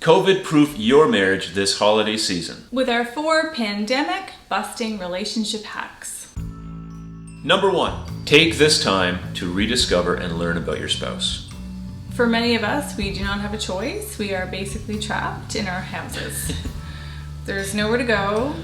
COVID-proof your marriage this holiday season. With our 4 pandemic-busting relationship hacks. Number 1, take this time to rediscover and learn about your spouse. For many of us, we do not have a choice. We are basically trapped in our houses. There's nowhere to go,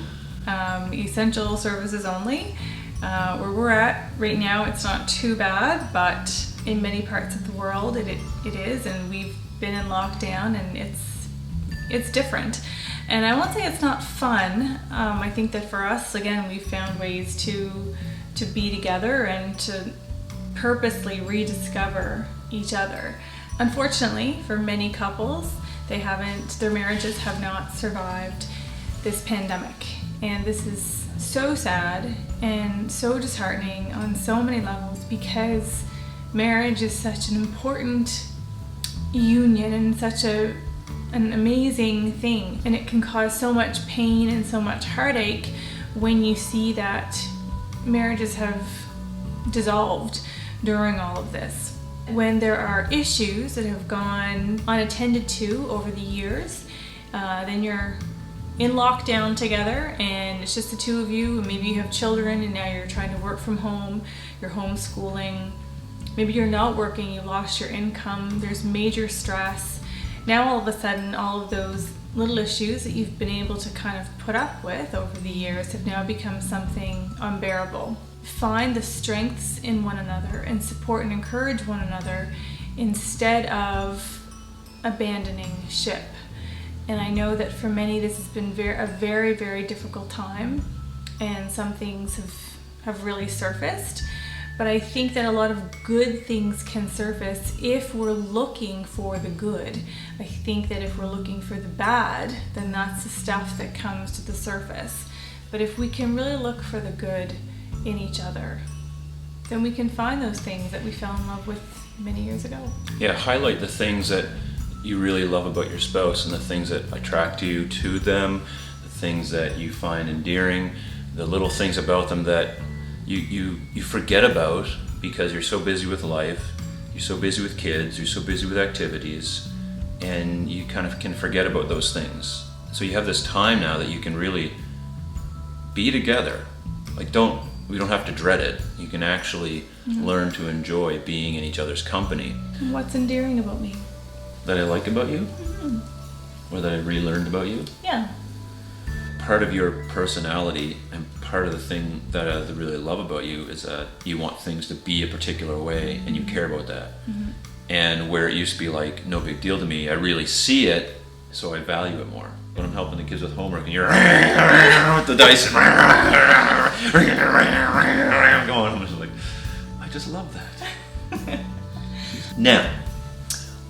essential services only. Where we're at right now, it's not too bad, but in many parts of the world it is, and we've been in lockdown, and it's different. And I won't say it's not fun. I think that for us, again, we've found ways to be together and to purposely rediscover each other. Unfortunately, for many couples, their marriages have not survived this pandemic. And this is so sad and so disheartening on so many levels, because marriage is such an important union and such an amazing thing, and it can cause so much pain and so much heartache when you see that marriages have dissolved during all of this. When there are issues that have gone unattended to over the years, then you're in lockdown together and it's just the two of you. Maybe you have children and now you're trying to work from home, you're homeschooling. Maybe you're not working, you lost your income, there's major stress. Now all of a sudden, all of those little issues that you've been able to kind of put up with over the years have now become something unbearable. Find the strengths in one another and support and encourage one another instead of abandoning ship. And I know that for many this has been a very, very difficult time, and some things have really surfaced. But I think that a lot of good things can surface if we're looking for the good. I think that if we're looking for the bad, then that's the stuff that comes to the surface. But if we can really look for the good in each other, then we can find those things that we fell in love with many years ago. Yeah, highlight the things that you really love about your spouse and the things that attract you to them, the things that you find endearing, the little things about them that you forget about because you're so busy with life, you're so busy with kids, you're so busy with activities, and you kind of can forget about those things. So you have this time now that you can really be together. Like we don't have to dread it. You can actually learn to enjoy being in each other's company. What's endearing about me? That I like about you? Or that I relearned about you? Yeah. Part of your personality and part of the thing that I really love about you is that you want things to be a particular way and you care about that. And where it used to be like no big deal to me, I really see it, so I value it more. When I'm helping the kids with homework and you're with the dice and I'm going, I'm just like, I just love that. Now,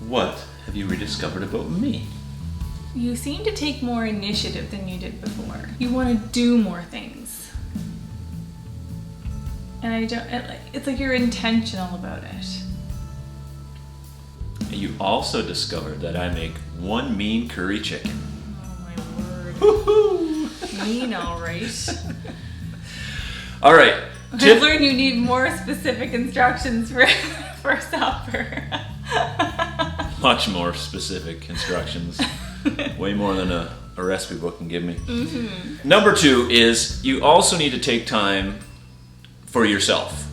what have you rediscovered about me? You seem to take more initiative than you did before. You want to do more things. And it's like you're intentional about it. And you also discovered that I make one mean curry chicken. Oh my word. Woo-hoo! Mean, all right. All right. I've learned you need more specific instructions for supper. Much more specific instructions. Way more than a recipe book can give me. Number 2 is you also need to take time for yourself.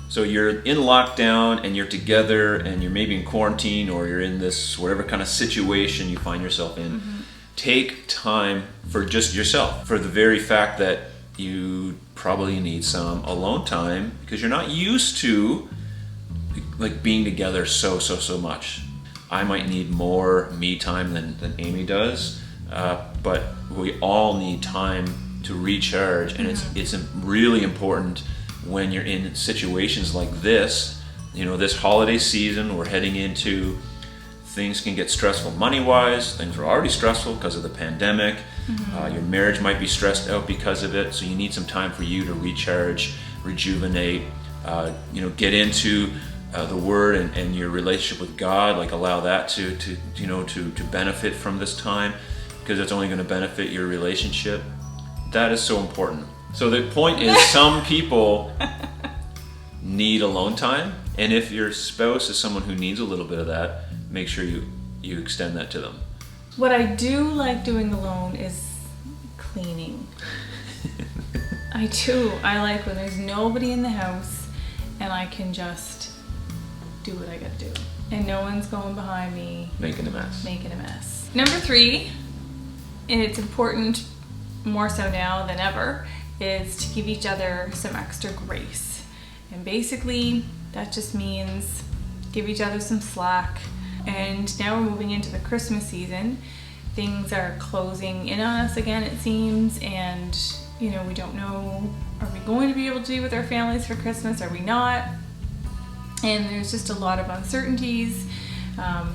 So you're in lockdown and you're together and you're maybe in quarantine or you're in this whatever kind of situation you find yourself in. Take time for just yourself, for the very fact that you probably need some alone time because you're not used to like being together so much. I might need more me time than Amy does, but we all need time to recharge, and it's really important when you're in situations like this. You know, this holiday season we're heading into, things can get stressful money-wise. Things are already stressful because of the pandemic. Your marriage might be stressed out because of it, so you need some time for you to recharge, rejuvenate, get into the Word and your relationship with God, like allow that to benefit from this time, because it's only going to benefit your relationship. That is so important. So the point is, some people need alone time, and if your spouse is someone who needs a little bit of that, make sure you extend that to them. What I do like doing alone is cleaning. I do. I like when there's nobody in the house and I can just do what I gotta do. And no one's going behind me. Making a mess. Number 3, and it's important more so now than ever, is to give each other some extra grace. And basically, that just means give each other some slack. And now we're moving into the Christmas season. Things are closing in on us again, it seems, and we don't know, are we going to be able to be with our families for Christmas? Are we not? And there's just a lot of uncertainties.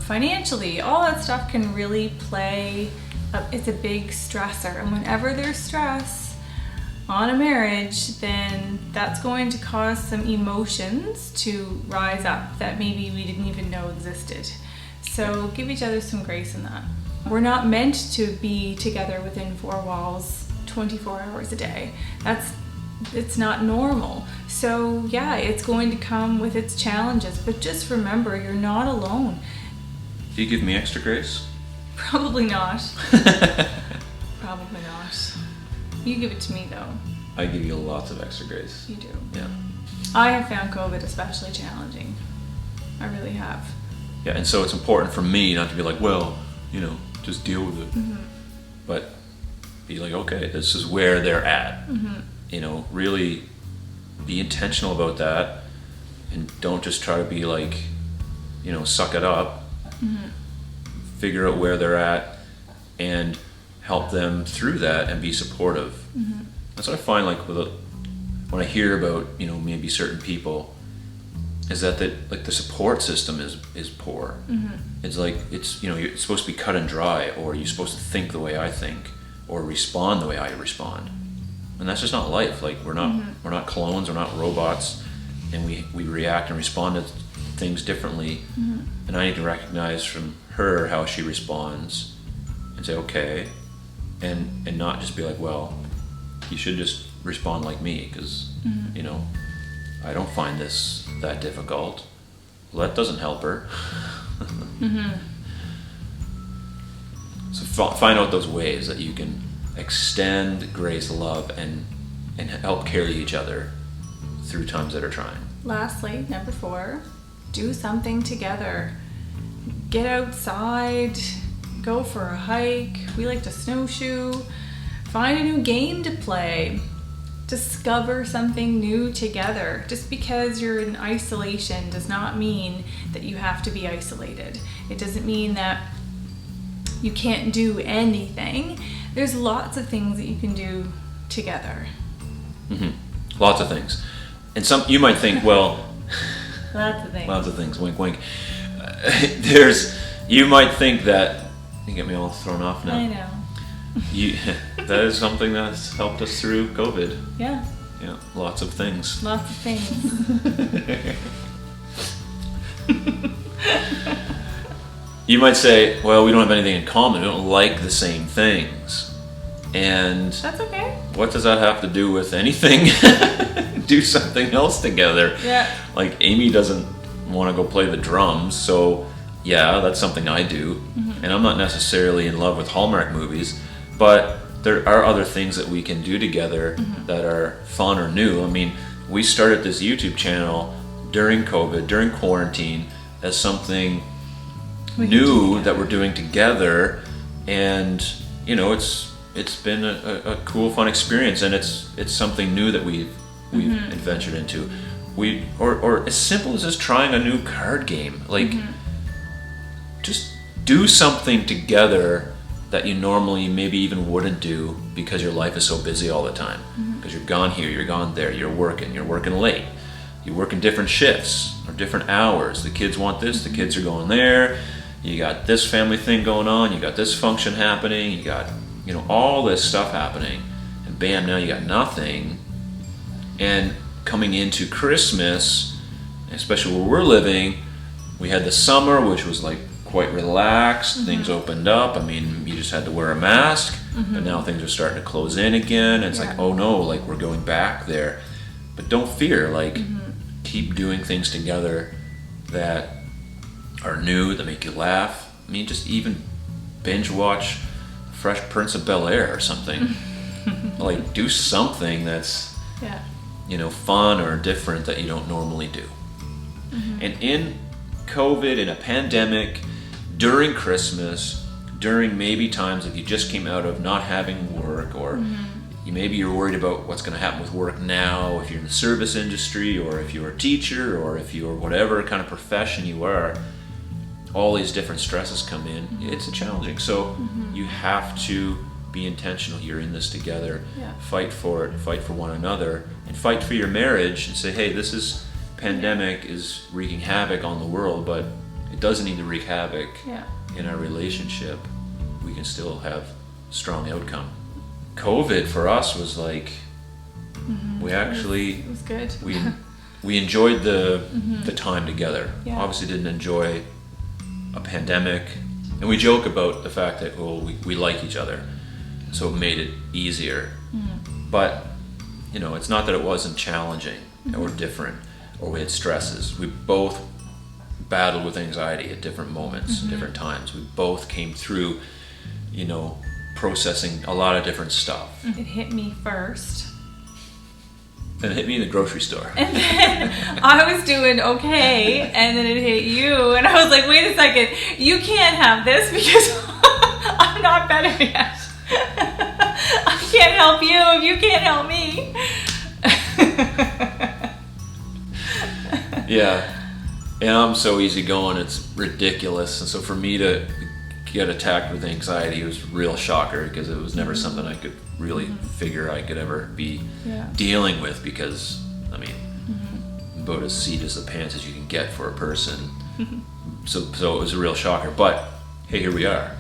Financially, all that stuff can really play up. It's a big stressor. And whenever there's stress on a marriage, then that's going to cause some emotions to rise up that maybe we didn't even know existed. So give each other some grace in that. We're not meant to be together within 4 walls 24 hours a day. It's not normal. So yeah, it's going to come with its challenges, but just remember, you're not alone. Do you give me extra grace? Probably not. Probably not. You give it to me though. I give you lots of extra grace. You do. Yeah. I have found COVID especially challenging. I really have. Yeah, and so it's important for me not to be like, well, just deal with it. Mm-hmm. But be like, okay, this is where they're at. Mm-hmm. Really be intentional about that, and don't just try to be like, suck it up. Mm-hmm. Figure out where they're at and help them through that and be supportive. Mm-hmm. That's what I find, like when I hear about maybe certain people, is that the support system is poor. Mm-hmm. It's like it's supposed to be cut and dry, or you're supposed to think the way I think or respond the way I respond, and that's just not life. Like we're not clones, we're not robots, and we react and respond to things differently. Mm-hmm. And I need to recognize from her how she responds and say okay, and not just be like, well, you should just respond like me because I don't find this that difficult. Well, that doesn't help her. Mm-hmm. So find out those ways that you can extend grace, love, and help carry each other through times that are trying. Lastly, number 4, do something together. Get outside, go for a hike. We like to snowshoe. Find a new game to play. Discover something new together. Just because you're in isolation does not mean that you have to be isolated. It doesn't mean that you can't do anything. There's lots of things that you can do together. Mm-hmm. Lots of things. And you might think, well, lots of things. Lots of things. Wink, wink. You might think that. You get me all thrown off now. I know. That is something that's helped us through COVID. Yeah. Yeah, lots of things. Lots of things. You might say, well, we don't have anything in common. We don't like the same things. And that's okay. What does that have to do with anything? Do something else together. Yeah. Like Amy doesn't want to go play the drums, so yeah, that's something I do. Mm-hmm. And I'm not necessarily in love with Hallmark movies, but there are other things that we can do together that are fun or new. I mean, we started this YouTube channel during COVID, during quarantine, as something new that we're doing together, and it's been a cool, fun experience, and it's something new that we've adventured into. Or as simple as just trying a new card game, like just do something together that you normally maybe even wouldn't do because your life is so busy all the time. Because you're gone here, you're gone there, you're working late, you work in different shifts or different hours. The kids want this, the kids are going there, you got this family thing going on, you got this function happening, you got all this stuff happening, and bam, now you got nothing. And coming into Christmas, especially where we're living, we had the summer, which was like quite relaxed. Things opened up. I mean, you just had to wear a mask, but now things are starting to close in again. And it's like, oh no, like we're going back there. But don't fear, like keep doing things together that are new, that make you laugh. I mean, just even binge watch Fresh Prince of Bel-Air or something. Like, do something that's, fun or different that you don't normally do. And in COVID, in a pandemic, during Christmas, during maybe times if you just came out of not having work, or maybe you're worried about what's going to happen with work now, if you're in the service industry, or if you're a teacher, or if you're whatever kind of profession you are, all these different stresses come in. It's challenging. So you have to be intentional. You're in this together. Fight for it, fight for one another, and fight for your marriage, and say, hey, this pandemic is wreaking havoc on the world, but it doesn't need to wreak havoc in our relationship. We can still have strong outcome. COVID for us was like, we actually, it was good. we enjoyed the time together. Obviously didn't enjoy a pandemic, and we joke about the fact that, we like each other, so it made it easier. But it's not that it wasn't challenging or different, or we had stresses. We both battled with anxiety at different moments, different times. We both came through, processing a lot of different stuff. It hit me first. And it hit me in the grocery store. And then I was doing okay, and then it hit you, and I was like, wait a second, you can't have this because I'm not better yet. I can't help you if you can't help me. Yeah. And I'm so easygoing, it's ridiculous. And so for me to get attacked with anxiety was a real shocker, because it was never something I could really figure I could ever be dealing with, because, about as seat as the pants as you can get for a person. So it was a real shocker. But hey, here we are.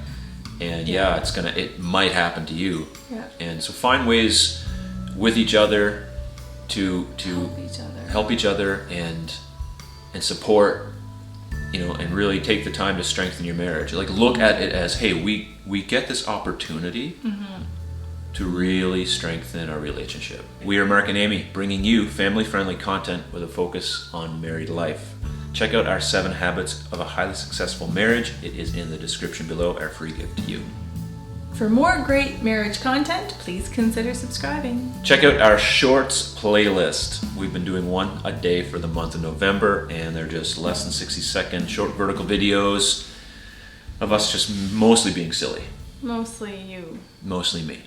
And it might happen to you. And so find ways with each other to help each other and support, and really take the time to strengthen your marriage. Like, look at it as, hey, we get this opportunity to really strengthen our relationship. We are MarknAmy, bringing you family-friendly content with a focus on married life. Check out our 7 Habits of a Highly Successful Marriage. It is in the description below, our free gift to you. For more great marriage content, please consider subscribing. Check out our shorts playlist. We've been doing one a day for the month of November, and they're just less than 60-second short vertical videos of us just mostly being silly. Mostly you. Mostly me.